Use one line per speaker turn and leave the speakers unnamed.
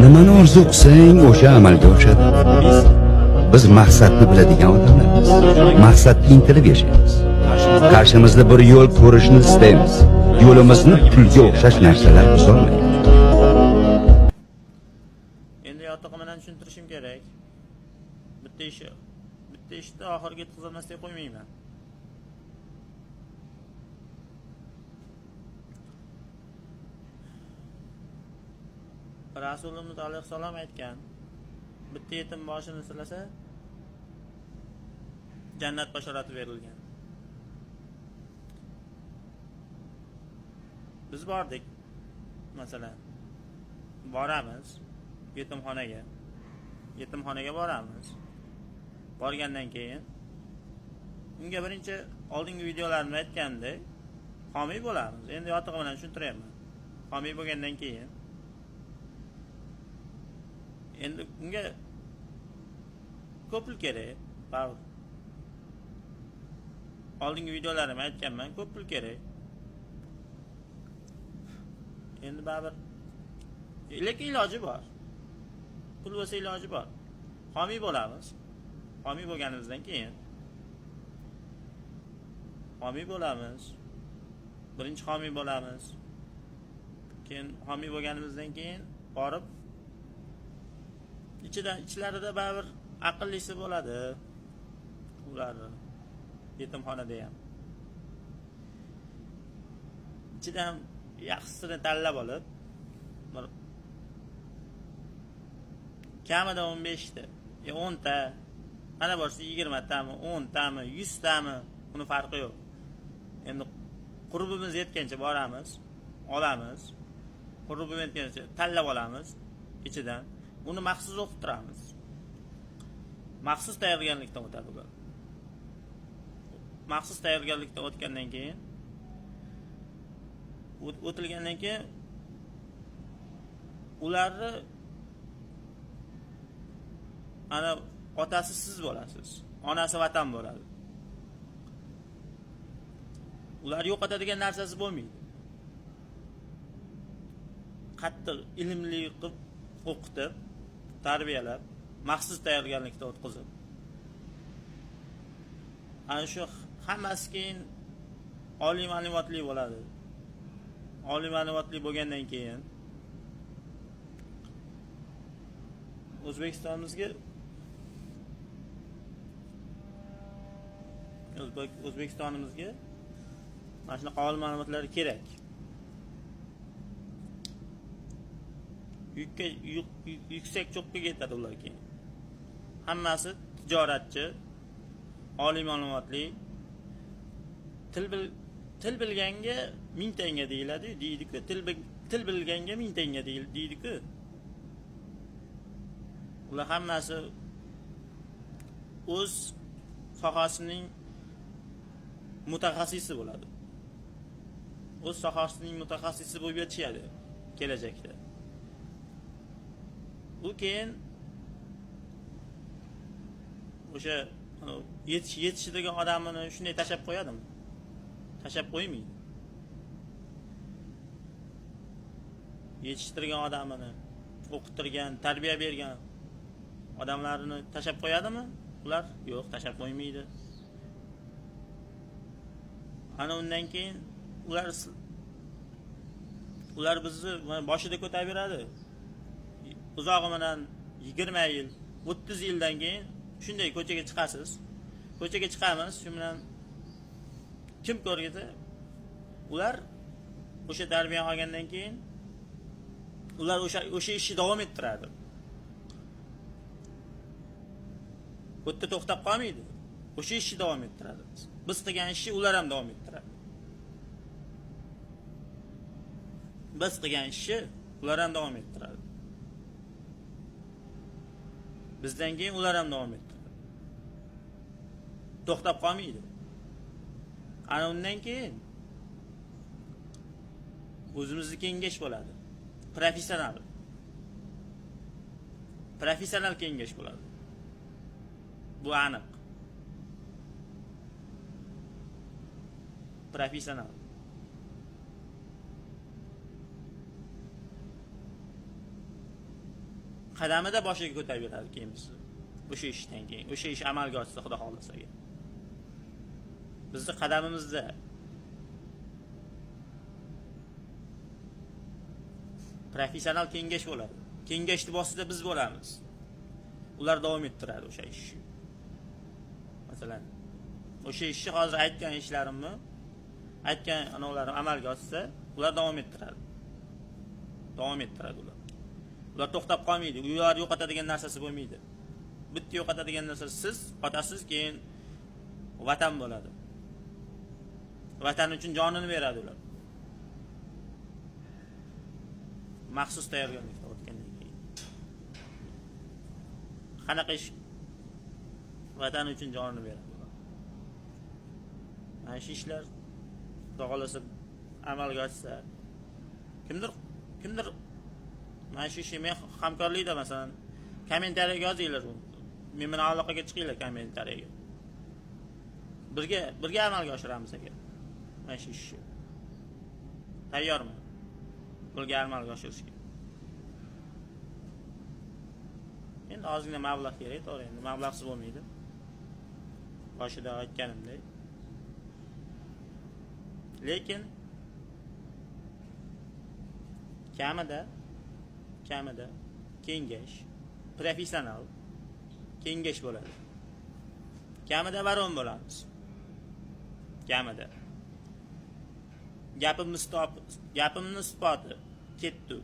Nimani orzu qilsang, o'sha amalga oshadi. Biz maqsadni biladigan odamlarmiz. Maqsadga intilib yashaymiz. Qarshimizda bir yo'l ko'rishni istaymiz. Yo'limizni pulga o'xshash narsalar buzolmaydi.
Endi yotig'i bilan tushuntirishim kerak. Bitta ishni oxiriga yetkazolmasdan qo'ymayman. Rasululloh alayhissalom aytgan, bitta yetim boshini silasa jannat bashorati berilgan. Biz bordik. Masalan, boramiz yetimxonaga boramiz. Borgandan keyin unga birinchi oldingi videolarimda aytgandek homiy bo'lamiz. Endi yotig'i bilan tushuntiryapman. Homiy bo'lgandan keyin endi unga ko'p pul kerak. Oldingi videolarimda aytganman, ko'p pul kerak. Endi baribir lekin iloji bor. Pul bo'lsa iloji bor. Homiy bo'lamiz. Homiy bo'lganimizdan keyin birinchi homiy bo'lamiz. Keyin homiy bo'lganimizdan keyin borib ichlarida baribir aqllisi bo'ladi. Ular yetimxonada ham. Ichidan yaxshisini tanlab olib, kamida 15 ta, 10 ta, ana borsa 20 tami, 10 tami, 100 tami, uni farqi yo'q. Endi qurbimiz yetgancha boramiz, olamiz. Qurbimiz yetgancha tanlab olamiz ichidan. Uni maxsus o'qib turamiz. Maxsus tayyorgarlikdan o'tadi ular. Maxsus tayyorgarlikdan o'tgandan keyin ularni ana otasi siz bo'lasiz, onasi vatan bo'ladi. Ular yo'qotadigan narsasi bo'lmaydi. Qattiq ilmli qilib o'qitib, tarbiyalab, maxsus tayyorgarlikda o'tkazib. Ana shu hammasi keyin oliy ma'lumotli bo'ladi. Oliy ma'lumotli bo'lgandan keyin O'zbekistonimizga mana shunaqa oliy ma'lumotlar kerak. Yuksak cho'qqiga yetadi ular keyin. Hammasi tijoratchi, oliy ma'lumotli, til bilganga 1000 tanga deydi-ku, til bilganga 1000 tanga deydi-ku. Ular hammasi o'z sohasining mutaxassisi bo'ladi. O'z sohasining mutaxassisi bo'lib yetishadi kelajakda. U keyin o'sha yetishadigan odamini shunday tashab qo'yadimi? Tashab qo'ymaydi. Yetishtirgan odamini, o'qitirgan, tarbiya bergan odamlarini tashab qo'yadimi? Ular yo'q, tashab qo'ymaydi. Ana undan keyin ular bizni boshida ko'taveradi. Uzog'i bilan 20 yil, 30 yildan keyin shunday ko'chaga chiqasiz. Ko'chaga chiqamiz, shu bilan kim ko'rganda ular o'sha tarbiya olgandan keyin ular o'sha ishni davom ettiradi. Bu yerda to'xtab qolmaydi. O'sha ishni davom ettiradi. Biz qilgan ishni ular ham davom ettiradi. Biz qilgan ishni ular ham davom ettiradi. Bizdan keyin ular ham davom ettiradi. To'xtab qolmaydi. Ana undan keyin o'zimizni kengash bo'ladi. Professional kengash bo'ladi. Bu aniq. Professional. qadamida boshiga ko'taraveradi keyin bizni. O'sha ishdan keyin, o'sha ish amalga oshsa Xudo xolasa. Bizni qadamimizda professional kengash bo'ladi. Kengashni boshida biz bo'lamiz. Ular davom ettiradi o'sha ishni. Masalan, o'sha ishni hozir aytgan ishlarimni, aytgan anavlarim amalga oshsa, ular davom ettiradi. Davom ettiradi ular. Ular to'xtab qolmaydi. Ular yo'qotadigan narsasi bo'lmaydi. Bitta yo'qotadigan narsa siz qotasiz, keyin vatan bo'ladi. Vatan uchun jonini beradi ular. Maxsus tayyorgarlikda o'tgandan keyin. Qanaqa ish vatan uchun jonini beradi ular. Mana shu ishlar Xudo xolasa amalga oshsa, kimdir mana shu ishni men hamkorlikda masalan kommentariyaga yozinglar. Men bilan aloqaga chiqinglar kommentariyaga. Birga amalga oshiramiz aka. Mana shu ishni. Tayyorman. Birga amalga oshirishga. Endi ozgina mablag' kerak, to'g'ri, endi mablag'siz bo'lmaydi. Boshida aytganimdek. Lekin kamida kengash, professional kengash bo'ladi. Kamida baron bo'lamiz. Kamida. Gapimni isboti ketdi.